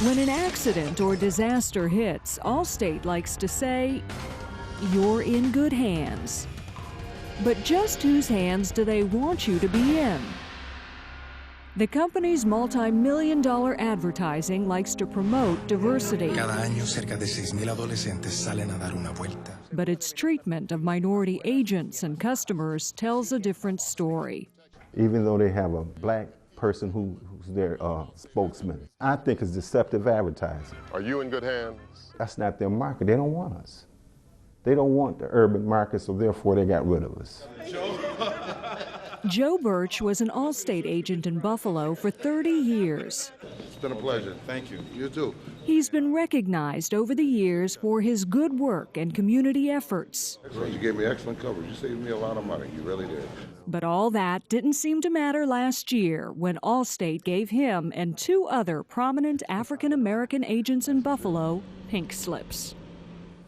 When an accident or disaster hits, Allstate likes to say, "You're in good hands." But just whose hands do they want you to be in? The company's multi-million-dollar advertising likes to promote diversity. Cada año, cerca de 6,000 adolescentes salen a dar una vuelta. But its treatment of minority agents and customers tells a different story. Even though they have a black person who's their spokesman, I think it's deceptive advertising. Are you in good hands? That's not their market. They don't want us. They don't want the urban market, so therefore they got rid of us. Joe Birch was an Allstate agent in Buffalo for 30 years. It's been a pleasure. Thank you. You too. He's been recognized over the years for his good work and community efforts. You gave me excellent coverage. You saved me a lot of money. You really did. But all that didn't seem to matter last year when Allstate gave him and two other prominent African-American agents in Buffalo pink slips.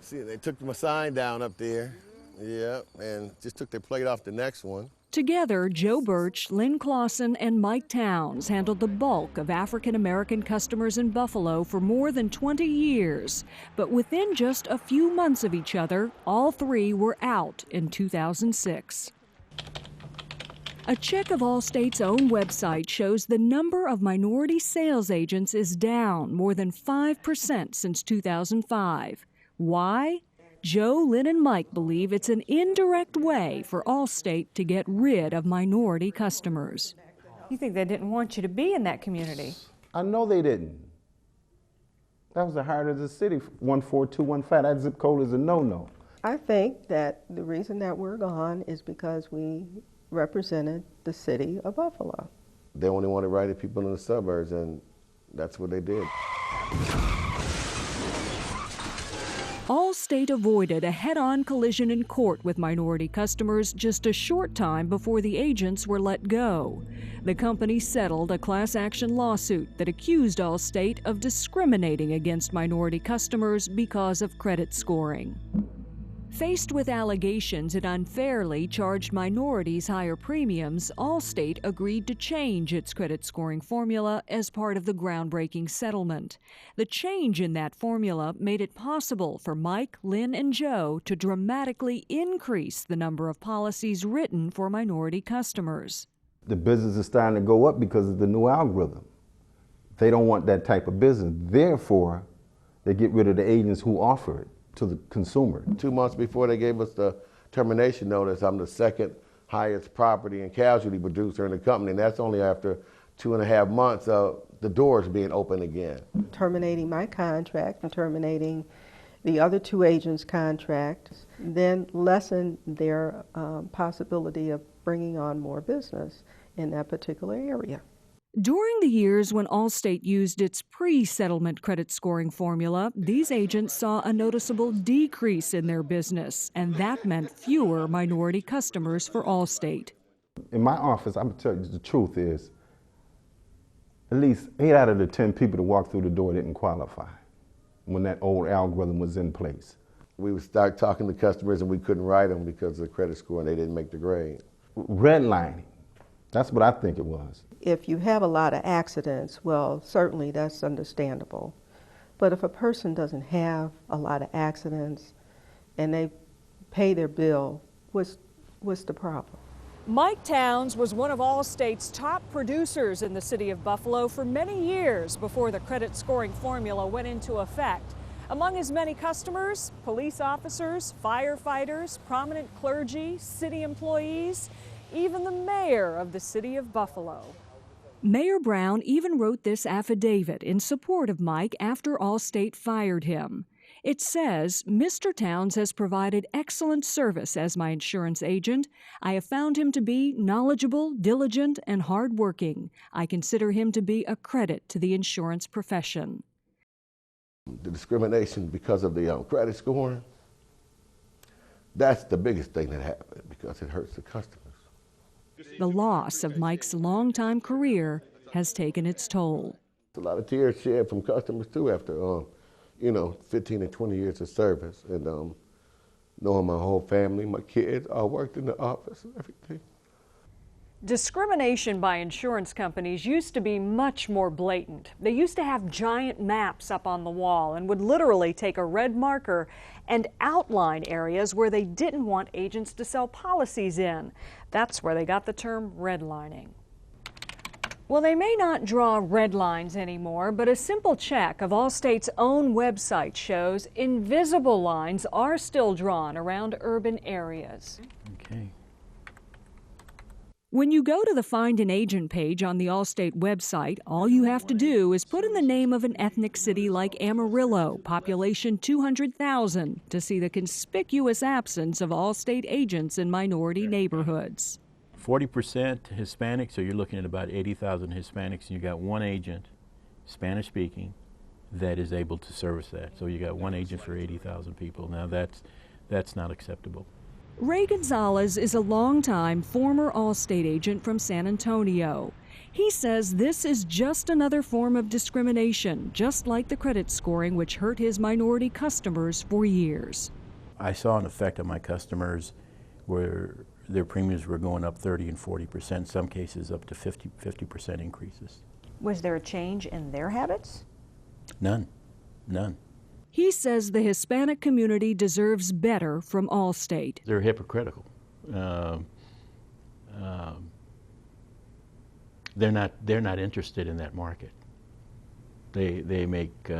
See, they took my sign down up there, yeah, and just took their plate off the next one. Together, Joe Birch, Lynn Clausen, and Mike Towns handled the bulk of African-American customers in Buffalo for more than 20 years. But within just a few months of each other, all three were out in 2006. A check of Allstate's own website shows the number of minority sales agents is down more than 5% since 2005. Why? Joe, Lynn, and Mike believe it's an indirect way for Allstate to get rid of minority customers. You think they didn't want you to be in that community? I know they didn't. That was the heart of the city, 14215. That zip code is a no-no. I think that the reason that we're gone is because we represented the city of Buffalo. They only wanted right people in the suburbs, and that's what they did. Allstate avoided a head-on collision in court with minority customers just a short time before the agents were let go. The company settled a class-action lawsuit that accused Allstate of discriminating against minority customers because of credit scoring. Faced with allegations it unfairly charged minorities higher premiums, Allstate agreed to change its credit scoring formula as part of the groundbreaking settlement. The change in that formula made it possible for Mike, Lynn, and Joe to dramatically increase the number of policies written for minority customers. The business is starting to go up because of the new algorithm. They don't want that type of business. Therefore, they get rid of the agents who offer it to the consumer. 2 months before they gave us the termination notice, I'm the second highest property and casualty producer in the company, and that's only after 2.5 months of the doors being open again. Terminating my contract and terminating the other two agents' contracts then lessened their possibility of bringing on more business in that particular area. During the years when Allstate used its pre-settlement credit scoring formula, these agents saw a noticeable decrease in their business, and that meant fewer minority customers for Allstate. In my office, I'm going to tell you the truth is, at least 8 out of the 10 people that walked through the door didn't qualify when that old algorithm was in place. We would start talking to customers and we couldn't write them because of the credit score and they didn't make the grade. Redlining, that's what I think it was. If you have a lot of accidents, well, certainly that's understandable. But if a person doesn't have a lot of accidents and they pay their bill, what's the problem? Mike Towns was one of Allstate's top producers in the city of Buffalo for many years before the credit scoring formula went into effect. Among his many customers, police officers, firefighters, prominent clergy, city employees, even the mayor of the city of Buffalo. Mayor Brown even wrote this affidavit in support of Mike after Allstate fired him. It says, "Mr. Towns has provided excellent service as my insurance agent. I have found him to be knowledgeable, diligent, and hardworking. I consider him to be a credit to the insurance profession." The discrimination because of the credit scoring, that's the biggest thing that happened because it hurts the customers. The loss of Mike's longtime career has taken its toll. A lot of tears shed from customers too after, 15 and 20 years of service, and knowing my whole family, my kids, all worked in the office and everything. Discrimination by insurance companies used to be much more blatant. They used to have giant maps up on the wall and would literally take a red marker and outline areas where they didn't want agents to sell policies in. That's where they got the term redlining. Well, they may not draw red lines anymore, but a simple check of Allstate's own website shows invisible lines are still drawn around urban areas. Okay. When you go to the Find an Agent page on the Allstate website, all you have to do is put in the name of an ethnic city like Amarillo, population 200,000, to see the conspicuous absence of Allstate agents in minority neighborhoods. 40% Hispanic, so you're looking at about 80,000 Hispanics, and you got one agent, Spanish speaking, that is able to service that. So you got one agent for 80,000 people. Now that's not acceptable. Ray Gonzalez is a longtime former Allstate agent from San Antonio. He says this is just another form of discrimination, just like the credit scoring which hurt his minority customers for years. I saw an effect on my customers where their premiums were going up 30 and 40%, in some cases up to 50% increases. Was there a change in their habits? None. None. He says the Hispanic community deserves better from Allstate. They're hypocritical. They're not interested in that market. They make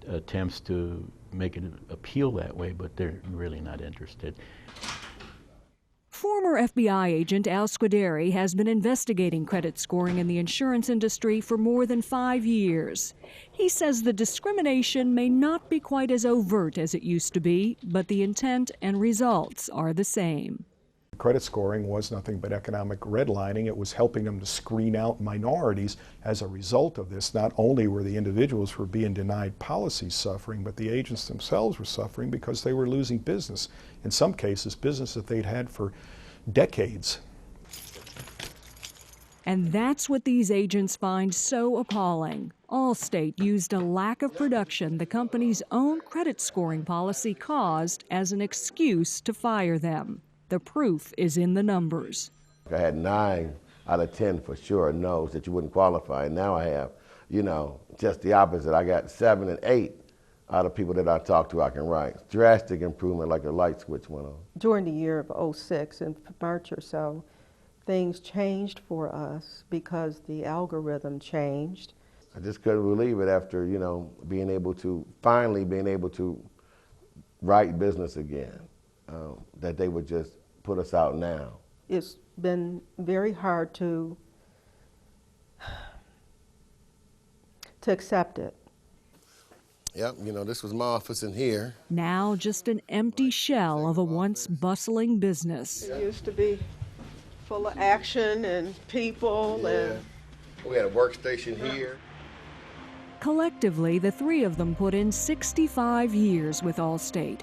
attempts to make it appeal that way, but they're really not interested. Former FBI agent Al Squideri has been investigating credit scoring in the insurance industry for more than 5 years. He says the discrimination may not be quite as overt as it used to be, but the intent and results are the same. Credit scoring was nothing but economic redlining. It was helping them to screen out minorities. As a result of this, not only were the individuals who were being denied policies suffering, but the agents themselves were suffering because they were losing business. In some cases, business that they'd had for decades. And that's what these agents find so appalling. Allstate used a lack of production the company's own credit scoring policy caused as an excuse to fire them. The proof is in the numbers. I had 9 out of 10 for sure knows that you wouldn't qualify, and now I have, just the opposite. I got 7 and 8 out of people that I talk to I can write. Drastic improvement, like a light switch went on. During the year of '06, in March or so, things changed for us because the algorithm changed. I just couldn't believe it after, finally being able to write business again, that they would just put us out now. It's been very hard to accept it. Yep, this was my office in here. Now just an empty shell of a once bustling business. It used to be full of action and people. And we had a workstation here. Collectively, the three of them put in 65 years with Allstate.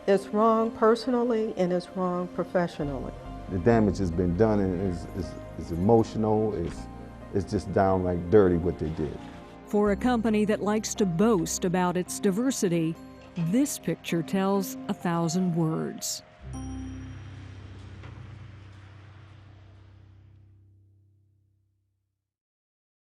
It's wrong personally and it's wrong professionally. The damage has been done and is emotional, it's just downright dirty what they did. For a company that likes to boast about its diversity, this picture tells 1,000 words.